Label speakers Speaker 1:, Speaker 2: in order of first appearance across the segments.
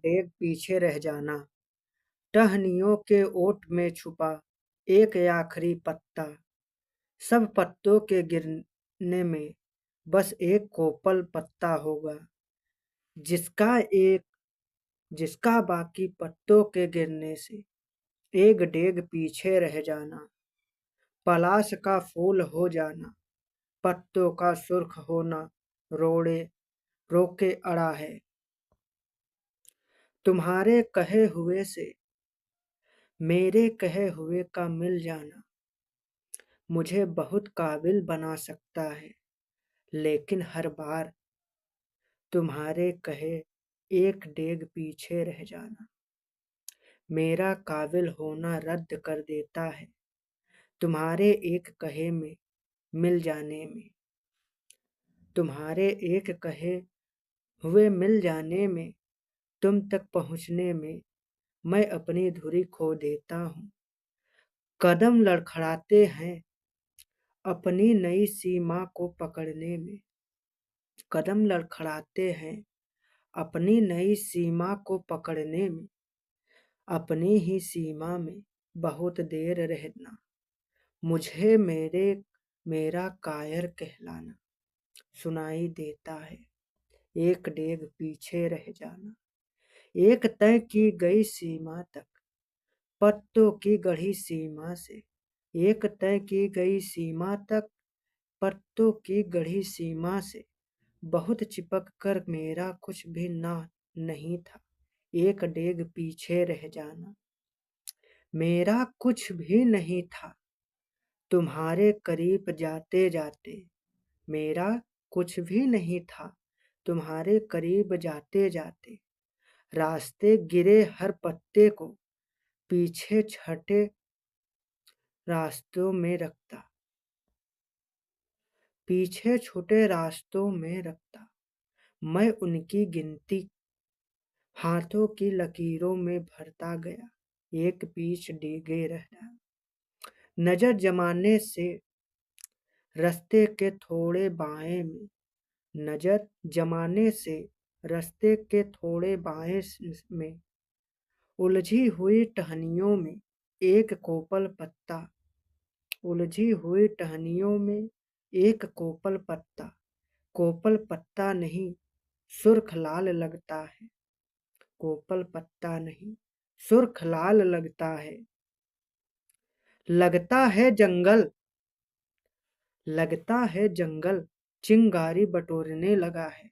Speaker 1: डेग पीछे रह जाना, टहनियों के ओट में छुपा एक आखिरी पत्ता, सब पत्तों के गिरने में बस एक कोपल पत्ता होगा, जिसका एक जिसका बाकी पत्तों के गिरने से एक डेग पीछे रह जाना, पलाश का फूल हो जाना, पत्तों का सुर्ख होना, रोड़े रोके अड़ा है। तुम्हारे कहे हुए से मेरे कहे हुए का मिल जाना मुझे बहुत काबिल बना सकता है, लेकिन हर बार तुम्हारे कहे एक डेग पीछे रह जाना मेरा काबिल होना रद्द कर देता है। तुम्हारे एक कहे में मिल जाने में, तुम्हारे एक कहे हुए मिल जाने में, तुम तक पहुंचने में मैं अपनी धुरी खो देता हूँ। कदम लड़खड़ाते हैं अपनी नई सीमा को पकड़ने में, कदम लड़खड़ाते हैं अपनी नई सीमा को पकड़ने में, अपनी ही सीमा में बहुत देर रहना मुझे मेरा कायर कहलाना सुनाई देता है। एक डेग पीछे रह जाना, एक तय की गई सीमा तक, पत्तों की गढ़ी सीमा से, एक तय की गई सीमा तक, पत्तों की गढ़ी सीमा से बहुत चिपक कर मेरा कुछ भी ना नहीं था, एक डेग पीछे रह जाना मेरा कुछ भी नहीं था। तुम्हारे करीब जाते जाते मेरा कुछ भी नहीं था, तुम्हारे करीब जाते जाते रास्ते गिरे हर पत्ते को पीछे छटे रास्तों में रखता, पीछे छूटे रास्तों में रखता मैं उनकी गिनती हाथों की लकीरों में भरता गया, एक बीच डिगे रहना नजर जमाने से रास्ते के थोड़े बाएं में, नजर जमाने से रास्ते के थोड़े बाएं में उलझी हुई टहनियों में एक कोपल पत्ता, उलझी हुई टहनियों में एक कोपल पत्ता नहीं सुर्ख लाल लगता है, कोपल पत्ता नहीं सुर्ख लाल लगता है जंगल, लगता है जंगल चिंगारी बटोरने लगा है,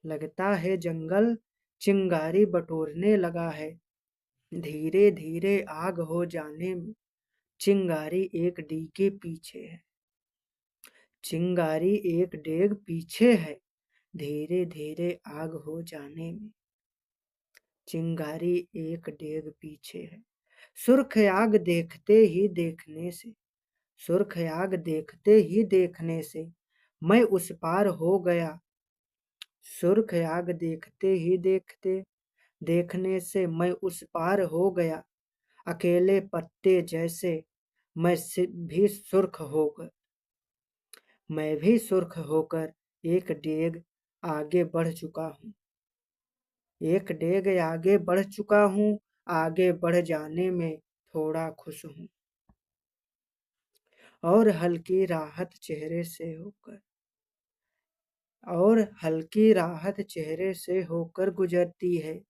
Speaker 1: लगता है जंगल चिंगारी बटोरने लगा है, धीरे धीरे आग हो जाने में चिंगारी एक डीगे पीछे है, चिंगारी एक डेग पीछे है, धीरे धीरे आग हो जाने में चिंगारी एक डेग पीछे है। सुर्ख आग देखते ही देखने से, सुर्ख आग देखते ही देखने से मैं उस पार हो गया, सुर्ख आग देखते ही देखने से मैं उस पार हो गया, अकेले पत्ते जैसे मैं भी सुर्ख होकर, मैं भी सुर्ख होकर एक डेग आगे बढ़ चुका हूँ, एक डेग आगे बढ़ चुका हूँ, आगे बढ़ जाने में थोड़ा खुश हूँ और हल्की राहत चेहरे से होकर, और हल्की राहत चेहरे से होकर गुजरती है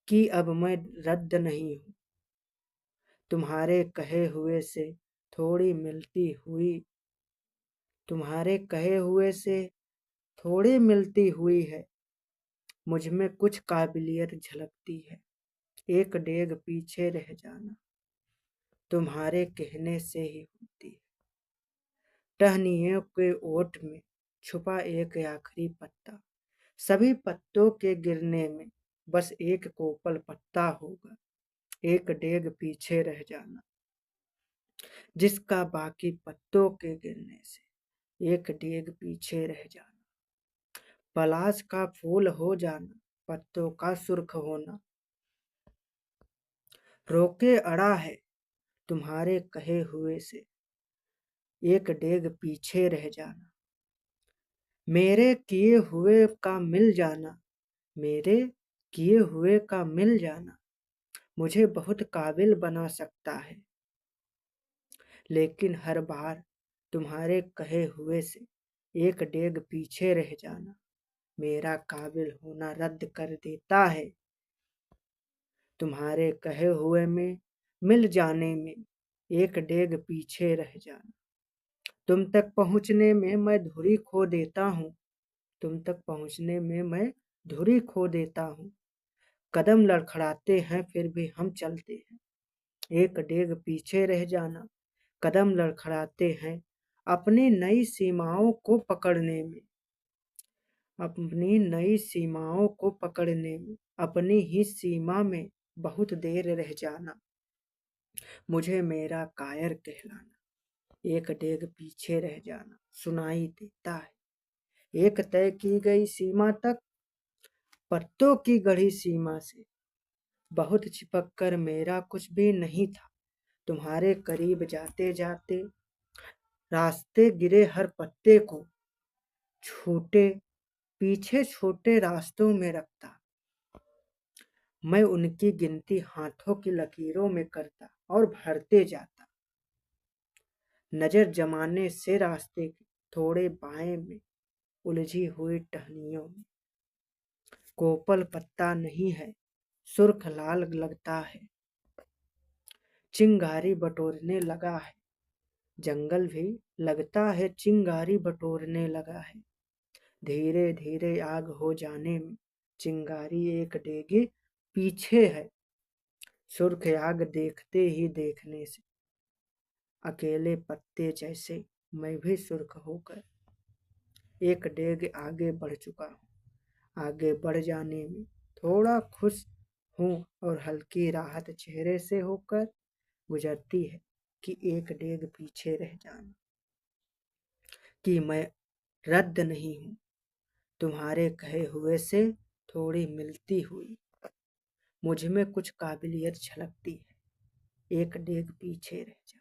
Speaker 1: कि अब मैं रद्द नहीं हूँ, तुम्हारे कहे हुए से थोड़ी मिलती हुई, तुम्हारे कहे हुए से थोड़ी मिलती हुई है, मुझ में कुछ काबिलियत झलकती है, एक डेग पीछे रह जाना तुम्हारे कहने से ही होती है। टहनियों के ओट में छुपा एक आखिरी पत्ता, सभी पत्तों के गिरने में बस एक कोपल पत्ता होगा, एक डेग पीछे रह जाना जिसका बाकी पत्तों के गिरने से एक डेग पीछे रह जाना, पलाश का फूल हो जाना, पत्तों का सुर्ख होना, रोके अड़ा है तुम्हारे कहे हुए से एक डेग पीछे रह जाना मेरे किए हुए का मिल जाना, मेरे किए हुए का मिल जाना मुझे बहुत काबिल बना सकता है, लेकिन हर बार तुम्हारे कहे हुए से एक डेग पीछे रह जाना मेरा काबिल होना रद्द कर देता है। तुम्हारे कहे हुए में मिल जाने में एक डेग पीछे रह जाना। तुम तक पहुँचने में मैं धुरी खो देता हूँ, तुम तक पहुँचने में मैं धुरी खो देता हूँ। कदम लड़खड़ाते हैं फिर भी हम चलते हैं, एक डेग पीछे रह जाना। कदम लड़खड़ाते हैं अपनी नई सीमाओं को पकड़ने में, अपनी नई सीमाओं को पकड़ने में, अपनी ही सीमा में बहुत देर रह जाना मुझे मेरा कायर कहलाना। एक डेग पीछे रह जाना सुनाई देता है एक तय की गई सीमा तक, पत्तों की गढ़ी सीमा से बहुत चिपक कर मेरा कुछ भी नहीं था। तुम्हारे करीब जाते जाते रास्ते गिरे हर पत्ते को छूटे पीछे छोटे रास्तों में रखता, मैं उनकी गिनती हाथों की लकीरों में करता और भरते जाता। नजर जमाने से रास्ते के थोड़े बाएं में उलझी हुई टहनियों में कोपल पत्ता नहीं है, सुर्ख लाल लगता है। चिंगारी बटोरने लगा है, जंगल भी लगता है चिंगारी बटोरने लगा है। धीरे धीरे आग हो जाने में चिंगारी एक डेगे पीछे है। सुर्ख आग देखते ही देखने से अकेले पत्ते जैसे मैं भी सुर्ख होकर एक डेग आगे बढ़ चुका हूँ। आगे बढ़ जाने में थोड़ा खुश हूँ और हल्की राहत चेहरे से होकर गुजरती है कि एक डेग पीछे रह जाना, कि मैं रद्द नहीं हूँ तुम्हारे कहे हुए से थोड़ी मिलती हुई। मुझ में कुछ काबिलियत झलकती है, एक डेग पीछे रह जा।